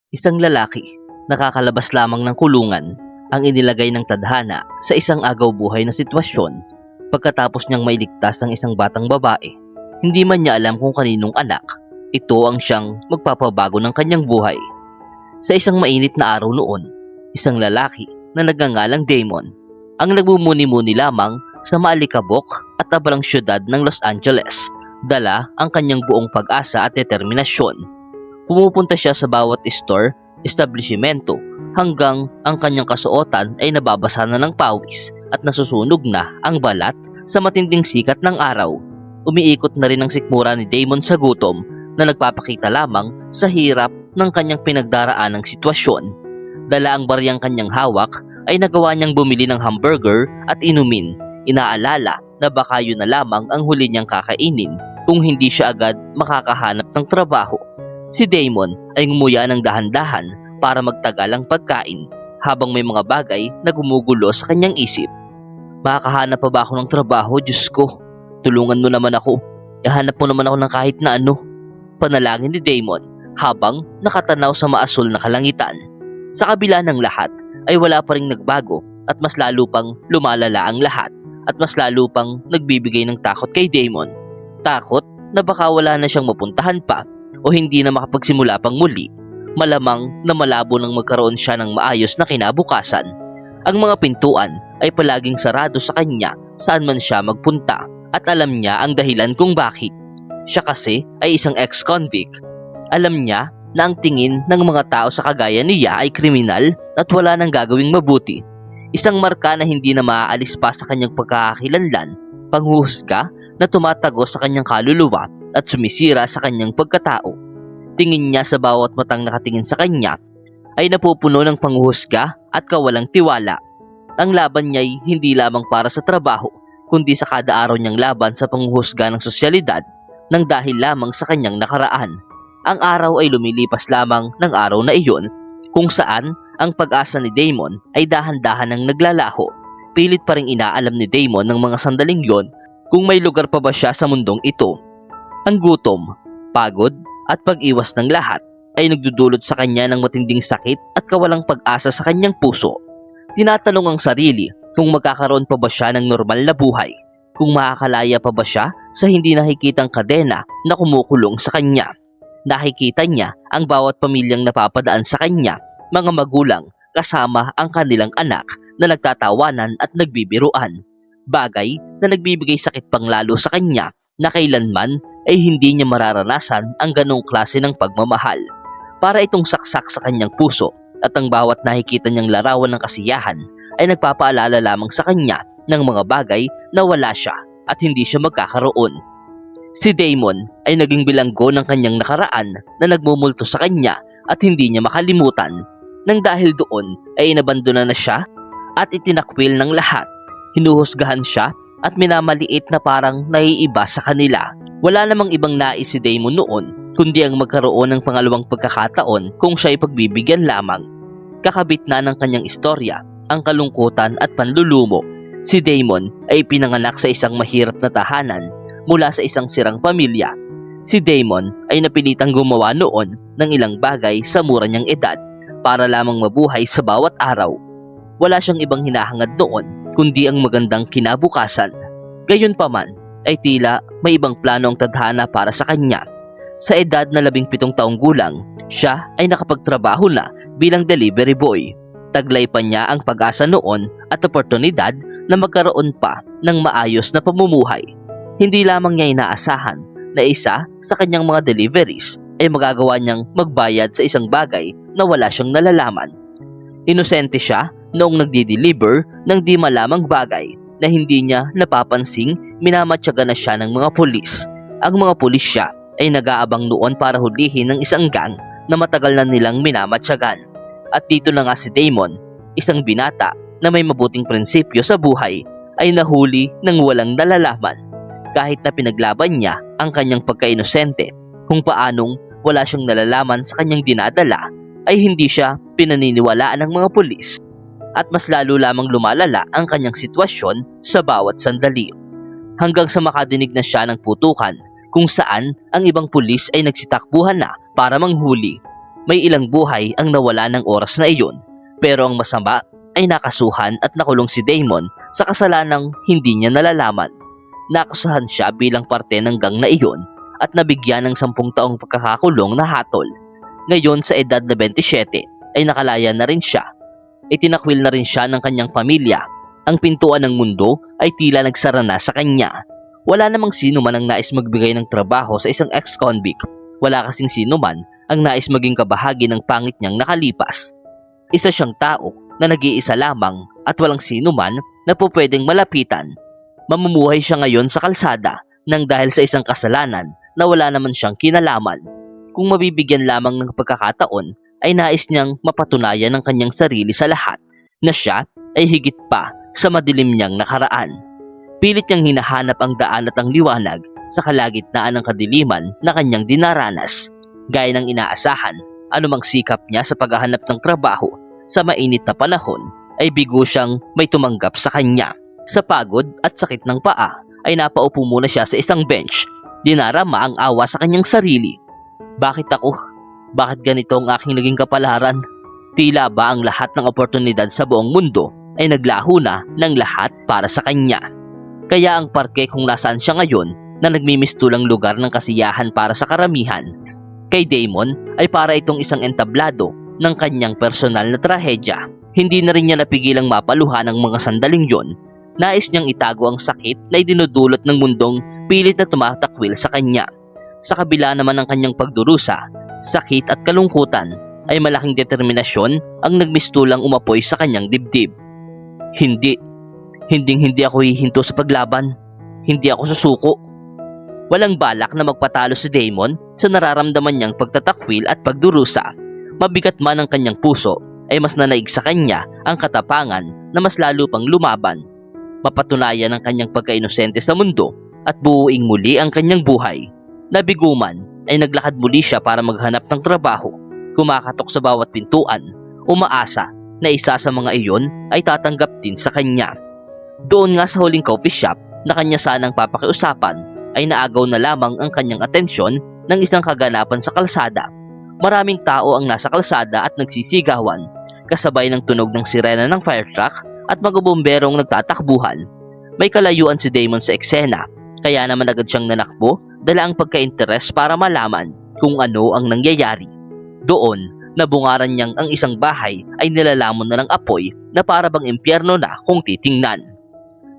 Isang lalaki, nakakalabas lamang ng kulungan, ang inilagay ng tadhana sa isang agaw buhay na sitwasyon pagkatapos niyang mailigtas ng isang batang babae. Hindi man niya alam kung kaninong anak, ito ang siyang magpapabago ng kanyang buhay. Sa isang mainit na araw noon, isang lalaki na nagngangalang Damon ang nagmumuni-muni lamang sa maalikabok at abalang syudad ng Los Angeles. Dala ang kanyang buong pag-asa at determinasyon. Pumupunta siya sa bawat store, establishmento, hanggang ang kanyang kasuotan ay nababasa na ng pawis at nasusunog na ang balat sa matinding sikat ng araw. Umiikot na rin ang sikmura ni Damon sa gutom na nagpapakita lamang sa hirap ng kanyang pinagdaraanang sitwasyon. Dala ang baryang kanyang hawak ay nagawa niyang bumili ng hamburger at inumin. Inaalala na baka yun na lamang ang huli niyang kakainin kung hindi siya agad makakahanap ng trabaho. Si Damon ay ngumuya ng dahan-dahan para magtagal ang pagkain habang may mga bagay na gumugulo sa kanyang isip. Makakahanap pa ba ako ng trabaho, Diyos ko? Tulungan mo naman ako. Ihanap mo naman ako ng kahit na ano. Panalangin ni Damon habang nakatanaw sa maasul na kalangitan. Sa kabila ng lahat ay wala pa ring nagbago at mas lalo pang lumalala ang lahat at mas lalo pang nagbibigay ng takot kay Damon. Takot na baka wala na siyang mapuntahan pa o hindi na makapagsimula pang muli. Malamang na malabo nang magkaroon siya ng maayos na kinabukasan. Ang mga pintuan ay palaging sarado sa kanya saan man siya magpunta at alam niya ang dahilan kung bakit. Siya kasi ay isang ex-convict. Alam niya na ang tingin ng mga tao sa kagaya niya ay kriminal at wala nang gagawing mabuti. Isang marka na hindi na maaalis pa sa kanyang pagkakakilanlan, panghuhusga na tumatago sa kanyang kaluluwa at sumisira sa kanyang pagkatao. Tingin niya sa bawat matang nakatingin sa kanya ay napupuno ng panghuhusga at kawalang tiwala. Ang laban niya ay hindi lamang para sa trabaho, kundi sa kada araw niyang laban sa panghuhusga ng sosyalidad nang dahil lamang sa kanyang nakaraan. Ang araw ay lumilipas lamang ng araw na iyon kung saan ang pag-asa ni Damon ay dahan-dahan ang naglalaho. Pilit pa ring inaalam ni Damon ng mga sandaling yon kung may lugar pa ba siya sa mundong ito. Ang gutom, pagod at pag-iwas ng lahat ay nagdudulot sa kanya ng matinding sakit at kawalang pag-asa sa kanyang puso. Tinatanong ang sarili kung magkakaroon pa ba siya ng normal na buhay, kung makakalaya pa ba siya sa hindi nakikitang kadena na kumukulong sa kanya. Nakikita niya ang bawat pamilyang napapadaan sa kanya, mga magulang kasama ang kanilang anak na nagtatawanan at nagbibiruan. Bagay na nagbibigay sakit pang lalo sa kanya na kailanman ay hindi niya mararanasan ang ganong klase ng pagmamahal. Para itong saksak sa kanyang puso at ang bawat nakikita niyang larawan ng kasiyahan ay nagpapaalala lamang sa kanya ng mga bagay na wala siya at hindi siya magkakaroon. Si Damon ay naging bilanggo ng kanyang nakaraan na nagmumulto sa kanya at hindi niya makalimutan. Nang dahil doon ay inabandona na siya at itinakwil ng lahat. Hinuhusgahan siya at minamaliit na parang naiiba sa kanila. Wala namang ibang nais si Damon noon kundi ang magkaroon ng pangalawang pagkakataon kung siya ay pagbibigyan lamang. Kakabit na ng kanyang istorya ang kalungkutan at panlulumo. Si Damon ay pinanganak sa isang mahirap na tahanan mula sa isang sirang pamilya. Si Damon ay napilitang gumawa noon ng ilang bagay sa mura niyang edad para lamang mabuhay sa bawat araw. Wala siyang ibang hinahangad noon kundi ang magandang kinabukasan. Gayunpaman ay tila may ibang plano ang tadhana para sa kanya. Sa edad na 17 taong gulang, siya ay nakapagtrabaho na bilang delivery boy. Taglay pa niya ang pag-asa noon at oportunidad na magkaroon pa ng maayos na pamumuhay. Hindi lamang niya inaasahan na isa sa kanyang mga deliveries ay magagawa niyang magbayad sa isang bagay na wala siyang nalalaman. Inosente siya noong nagdi-deliver ng di malamang bagay na hindi niya napapansing minamatyaga na siya ng mga pulis. Ang mga pulis siya ay nag-aabang noon para hulihin ng isang gang na matagal na nilang minamatyagan. At dito na nga si Damon, isang binata na may mabuting prinsipyo sa buhay, ay nahuli ng walang nalalaman. Kahit na pinaglaban niya ang kanyang pagka-inosente kung paanong wala siyang nalalaman sa kanyang dinadala, ay hindi siya pinaniniwalaan ng mga pulis. At mas lalo lamang lumalala ang kanyang sitwasyon sa bawat sandali. Hanggang sa makadinig na siya ng putukan kung saan ang ibang pulis ay nagsitakbuhan na para manghuli. may ilang buhay ang nawala ng oras na iyon. Pero ang masama ay nakasuhan at nakulong si Damon sa kasalanang hindi niya nalalaman. Nakusahan siya bilang parte ng gang na iyon at nabigyan ng 10 taong pagkakakulong na hatol. Ngayon sa edad na 27 ay nakalaya na rin siya. Itinakwil na rin siya ng kanyang pamilya. Ang pintuan ng mundo ay tila nagsara na sa kanya. Wala namang sino man ang nais magbigay ng trabaho sa isang ex-convict. Wala kasing sino man ang nais maging kabahagi ng pangit niyang nakalipas. Isa siyang tao na nag-iisa lamang at walang sino man na po pwedeng malapitan. Mamumuhay siya ngayon sa kalsada nang dahil sa isang kasalanan na wala naman siyang kinalaman. Kung mabibigyan lamang ng pagkakataon, ay nais niyang mapatunayan ng kanyang sarili sa lahat na siya ay higit pa sa madilim niyang nakaraan. Pilit niyang hinahanap ang daan at ang liwanag sa kalagitnaan ng kadiliman na kanyang dinaranas. Gaya ng inaasahan, anumang sikap niya sa paghahanap ng trabaho sa mainit na panahon ay bigo siyang may tumanggap sa kanya. Sa pagod at sakit ng paa ay napaupo muna siya sa isang bench. Dinarama ang awa sa kanyang sarili. Bakit ako? Bakit ganito ang aking naging kapalaran? Tila ba ang lahat ng oportunidad sa buong mundo ay naglaho na ng lahat para sa kanya. Kaya ang parke kung nasaan siya ngayon na nagmimistulang lugar ng kasiyahan para sa karamihan, kay Damon ay para itong isang entablado ng kanyang personal na trahedya. Hindi na rin niya napigilang mapaluha ng mga sandaling yon. Nais niyang itago ang sakit na idinudulot ng mundong pilit na tumatakwil sa kanya. Sa kabila naman ng kanyang pagdurusa, sakit at kalungkutan ay malaking determinasyon ang nagmistulang umapoy sa kanyang dibdib. Hindi ako hihinto sa paglaban. Hindi ako susuko. Walang balak na magpatalo si Damon sa nararamdaman niyang pagtatakwil at pagdurusa. Mabigat man ang kanyang puso, ay mas nanaig sa kanya ang katapangan na mas lalo pang lumaban. Mapatunayan ang kanyang pagkainosente sa mundo at buuing muli ang kanyang buhay. Nabiguman ay naglakad muli siya para maghanap ng trabaho. Kumakatok sa bawat pintuan, umaasa na isa sa mga iyon ay tatanggap din sa kanya. Doon nga sa huling coffee shop na kanya sanang papakiusapan, ay naagaw na lamang ang kanyang atensyon ng isang kaganapan sa kalsada. Maraming tao ang nasa kalsada at nagsisigawan, kasabay ng tunog ng sirena ng fire truck at mga bomberong nagtatakbuhan. May kalayuan si Damon sa eksena, kaya naman agad siyang nanakbo dala ang pagka-interes para malaman kung ano ang nangyayari. Doon, nabungaran niyang ang isang bahay ay nilalamon na ng apoy na para bang impyerno na kung titingnan.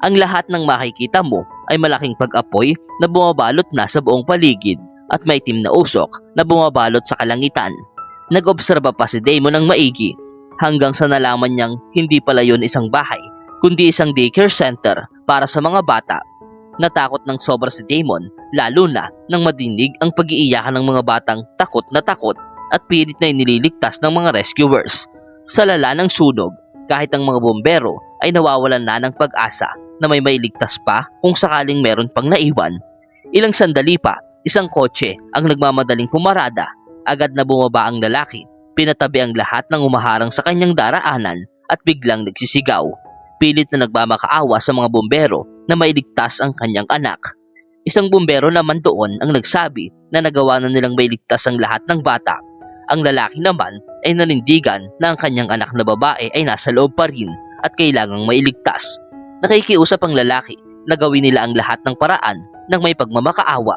Ang lahat ng makikita mo ay malaking pag-apoy na bumabalot na sa buong paligid at may itim na usok na bumabalot sa kalangitan. Nag-obserba pa si Damon ng maigi hanggang sa nalaman niyang hindi pala yun isang bahay kundi isang daycare center para sa mga bata. Natakot ng sobra si Damon lalo na nang madinig ang pag-iiyakan ng mga batang takot at pilit na inililigtas ng mga rescuers. Sa lala ng sunog, kahit ang mga bombero ay nawawalan na ng pag-asa na may mailigtas pa kung sakaling meron pang naiwan. Ilang sandali pa, isang kotse ang nagmamadaling pumarada. Agad na bumaba ang lalaki. Pinatabi ang lahat ng umaharang sa kanyang daraanan at biglang nagsisigaw. Pilit na nagmamakaawa sa mga bombero na mailigtas ang kanyang anak. Isang bombero naman doon ang nagsabi na nagawa na nilang mailigtas ang lahat ng bata. Ang lalaki naman ay nanindigan na ang kanyang anak na babae ay nasa loob pa rin at kailangang mailigtas. Nakikiusap ang lalaki na gawin nila ang lahat ng paraan ng may pagmamakaawa.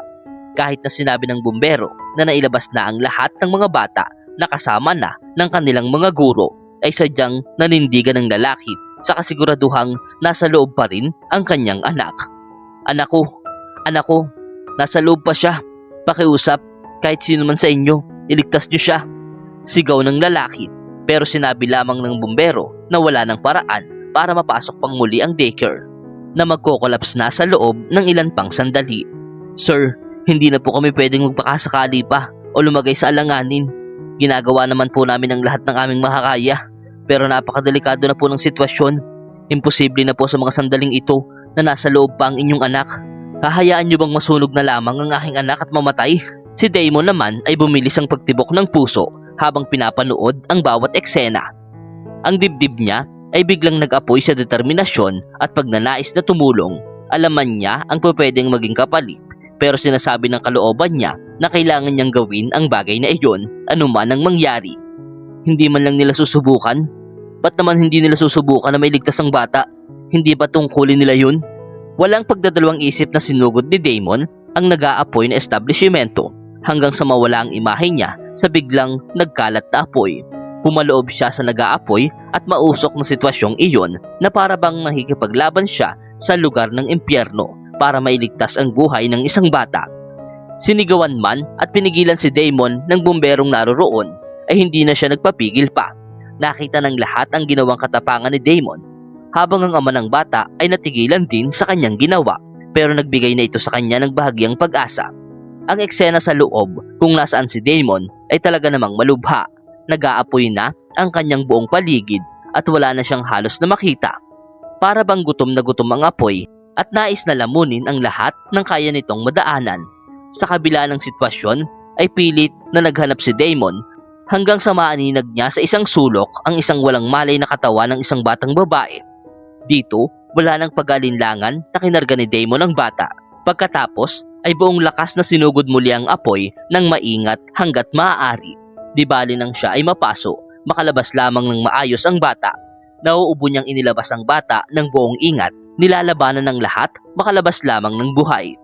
Kahit na sinabi ng bumbero na nailabas na ang lahat ng mga bata na kasama na ng kanilang mga guro, ay sadyang nanindigan ng lalaki sa kasiguraduhang nasa loob pa rin ang kanyang anak. Anak ko, nasa loob pa siya. Pakiusap, kahit sino man sa inyo, iligtas niyo siya. Sigaw ng lalaki, pero sinabi lamang ng bumbero na wala ng paraan para mapasok pang muli ang daycare, na magkokolaps na sa loob ng ilan pang sandali. Sir, hindi na po kami pwedeng magpakasakali pa o lumagay sa alanganin. Ginagawa naman po namin ang lahat ng aming makakaya, pero napakadelikado na po ng sitwasyon. Imposible na po sa mga sandaling ito na nasa loob pa ang inyong anak. Hahayaan niyo bang masunog na lamang ang aking anak at mamatay? Si Damon naman ay bumilis ang pagtibok ng puso habang pinapanood ang bawat eksena. Ang dibdib niya ay biglang nag-apoy sa determinasyon at pagnanais na tumulong. Alaman niya ang pwedeng maging kapalit, pero sinasabi ng kalooban niya na kailangan niyang gawin ang bagay na iyon anuman ang mangyari. Hindi man lang nila susubukan? Ba't naman hindi nila susubukan na mailigtas ang bata? Hindi ba tungkulin nila yun? Walang pagdadalawang isip na sinugod ni Damon ang nag-aapoy na establishmento hanggang sa mawala ang imahe niya sa biglang nagkalat na apoy. Pumaloob siya sa nag-aapoy at mausok na sitwasyong iyon na para bang nakikipaglaban siya sa lugar ng impyerno para mailigtas ang buhay ng isang bata. Sinigawan man at pinigilan si Damon ng bumberong naroroon ay hindi na siya nagpapigil pa. Nakita ng lahat ang ginawang katapangan ni Damon habang ang ama ng bata ay natigilan din sa kanyang ginawa pero nagbigay na ito sa kanya ng bahagyang pag-asa. Ang eksena sa loob kung nasaan si Damon ay talaga namang malubha. Nag-aapoy na ang kanyang buong paligid at wala na siyang halos na makita. Para bang gutom na gutom ang apoy at nais na lamunin ang lahat ng kaya nitong madaanan. Sa kabila ng sitwasyon ay pilit na naghanap si Damon hanggang sa maaninag niya sa isang sulok ang isang walang malay na katawan ng isang batang babae. Dito, wala nang pag-alinlangan na kinarga ni Damon ang bata. Pagkatapos ay buong lakas na sinugod muli ang apoy ng maingat hanggat maaari. Di bali nang siya ay mapaso, makalabas lamang ng maayos ang bata. Nauubo niyang inilabas ang bata ng buong ingat, nilalabanan ng lahat, makalabas lamang ng buhay.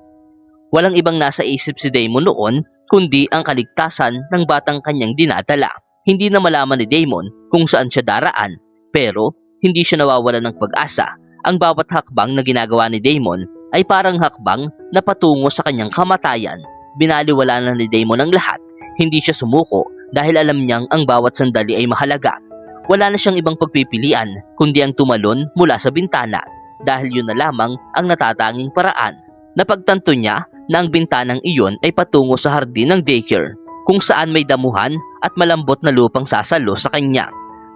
Walang ibang nasa isip si Damon noon kundi ang kaligtasan ng batang kanyang dinadala. Hindi na malaman ni Damon kung saan siya daraan, pero hindi siya nawawalan ng pag-asa. Ang bawat hakbang na ginagawa ni Damon ay parang hakbang na patungo sa kanyang kamatayan. Binaliwala na ni Damon ang lahat. Hindi siya sumuko dahil alam niyang ang bawat sandali ay mahalaga. Wala na siyang ibang pagpipilian kundi ang tumalon mula sa bintana dahil yun na lamang ang natatanging paraan. Napagtanto niya na ang bintanang iyon ay patungo sa hardin ng daycare kung saan may damuhan at malambot na lupang sasalo sa kanya.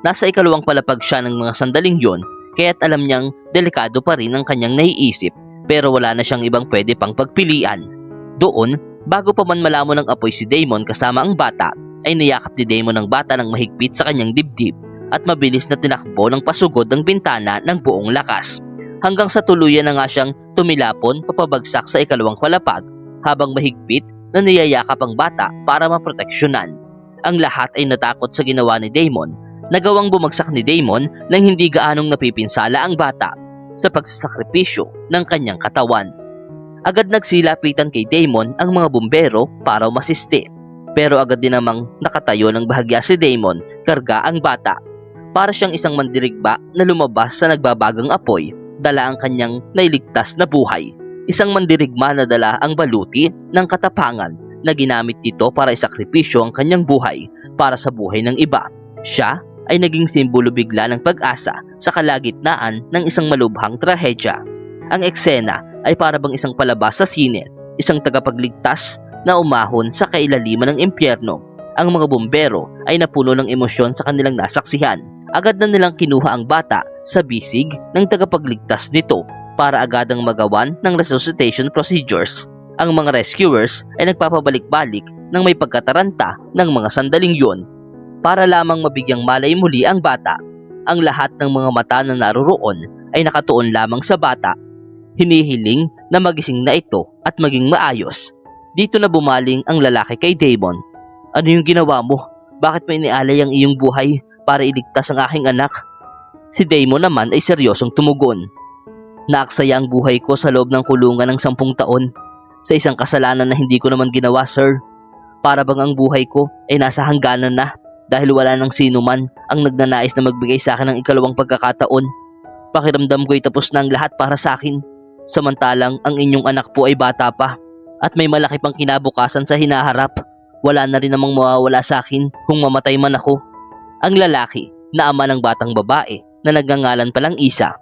Nasa ikalawang palapag siya ng mga sandaling yon kaya't alam niyang delikado pa rin ang kanyang naiisip pero wala na siyang ibang pwede pang pagpilian. Doon, bago pa man malamon ng apoy si Damon kasama ang bata, ay niyakap ni Damon ang bata ng mahigpit sa kanyang dibdib at mabilis na tinakbo ng pasugod ang bintana ng buong lakas. Hanggang sa tuluyan na nga siyang tumilapon papabagsak sa ikalawang palapag habang mahigpit na niyayakap ang bata para maproteksyonan. Ang lahat ay natakot sa ginawa ni Damon. Nagawang bumagsak ni Damon nang hindi gaanong napipinsala ang bata sa pagsasakripisyo ng kanyang katawan. Agad nagsilapitan kay Damon ang mga bumbero para umasiste. Pero agad din namang nakatayo ng bahagya si Damon, karga ang bata. Para siyang isang mandirigba na lumabas sa nagbabagang apoy, dala ang kanyang nailigtas na buhay. Isang mandirigma na dala ang baluti ng katapangan na ginamit dito para isakripisyo ang kanyang buhay para sa buhay ng iba. Siya ay naging simbolo bigla ng pag-asa sa kalagitnaan ng isang malubhang trahedya. Ang eksena ay para bang isang palabas sa sine, isang tagapagligtas na umahon sa kailaliman ng impyerno. Ang mga bumbero ay napuno ng emosyon sa kanilang nasaksihan. Agad na nilang kinuha ang bata sa bisig ng tagapagligtas nito para agadang magawan ng resuscitation procedures. Ang mga rescuers ay nagpapabalik-balik ng may pagkataranta ng mga sandaling yun para lamang mabigyang malay muli ang bata. Ang lahat ng mga mata na naroroon ay nakatuon lamang sa bata. Hinihiling na magising na ito at maging maayos. Dito na bumaling ang lalaki kay Damon. Ano yung ginawa mo? Bakit mo inialay ang iyong buhay para iligtas ang aking anak? Si Damon naman ay seryosong tumugon. Naaksaya ang buhay ko sa loob ng kulungan ng 10 taon sa isang kasalanan na hindi ko naman ginawa, sir. Para bang ang buhay ko ay nasa hangganan na dahil wala nang sino man ang nagnanais na magbigay sa akin ng ikalawang pagkakataon. Pakiramdam ko ay tapos na ang lahat para sa akin. Samantalang ang inyong anak po ay bata pa at may malaki pang kinabukasan sa hinaharap. Wala na rin namang mawawala sa akin kung mamatay man ako. Ang lalaki na ama ng batang babae na nagngangalan palang Isa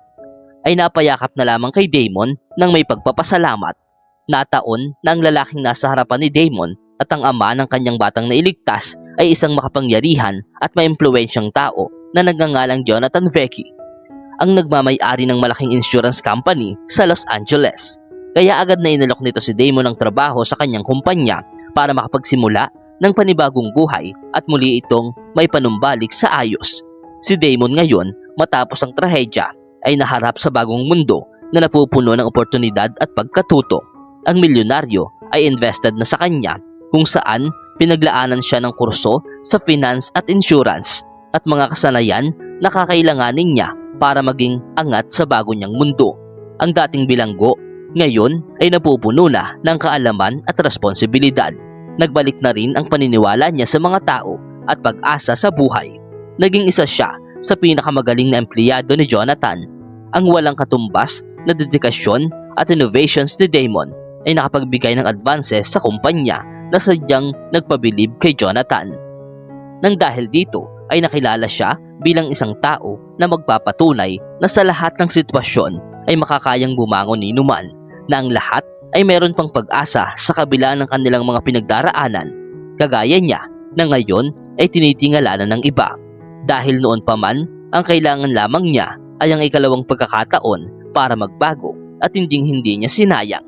ay napayakap na lamang kay Damon ng may pagpapasalamat. Nataon na ang lalaking nasa harapan ni Damon at ang ama ng kanyang batang nailigtas ay isang makapangyarihan at maimpluwensyang tao na nagngangalang Jonathan Vecchi, ang nagmamay-ari ng malaking insurance company sa Los Angeles. Kaya agad na inalok nito si Damon ng trabaho sa kanyang kumpanya para makapagsimula ng panibagong buhay at muli itong may panumbalik sa ayos. Si Damon ngayon, matapos ang trahedya, ay naharap sa bagong mundo na napupuno ng oportunidad at pagkatuto. Ang milyonaryo ay invested na sa kanya kung saan pinaglaanan siya ng kurso sa finance at insurance at mga kasanayan na kakailanganin niya para maging angat sa bago niyang mundo. Ang dating bilanggo, ngayon ay napupuno na ng kaalaman at responsibilidad. Nagbalik na rin ang paniniwala niya sa mga tao at pag-asa sa buhay. Naging isa siya sa pinakamagaling na empleyado ni Jonathan. Ang walang katumbas na dedikasyon at innovations ni Damon ay nakapagbigay ng advances sa kumpanya na sadyang nagpabilib kay Jonathan. Nang dahil dito ay nakilala siya bilang isang tao na magpapatunay na sa lahat ng sitwasyon ay makakayang bumangon ni numan, na ang lahat ay meron pang pag-asa sa kabila ng kanilang mga pinagdaraanan. Kagaya niya na ngayon ay tinitingala na ng iba. Dahil noon pa man, ang kailangan lamang niya ay ang ikalawang pagkakataon para magbago at hindi niya sinayang.